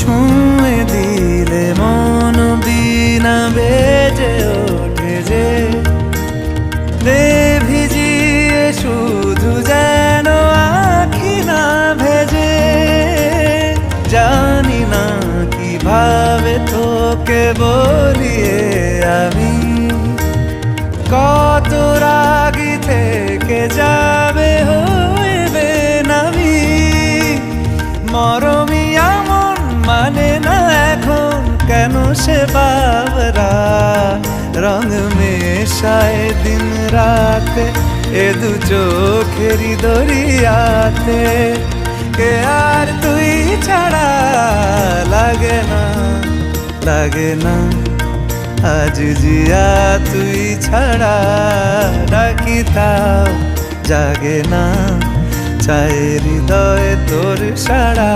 ছুঁয়ে দিলে মন বিনা বেজে ওঠে যে দে ভিজিয়ে শুধু যেন আখি না ভেজে। জানি না কিভাবে তোকে বলিয়ে আমি কত রাগি থেকে যাবে হইবে নামি। মরমি এমন মানে না এখন কেন সে বাবরা রং মেশায় দিন রাতে এ দু চোখেরই দরিয়াতে। কে আর তুই ছাড়া লাগে না লাগে না আজ জিয়া তুই ছাড়া ডাকি তাও জাগে না চায় হৃদয় তোর সাড়া।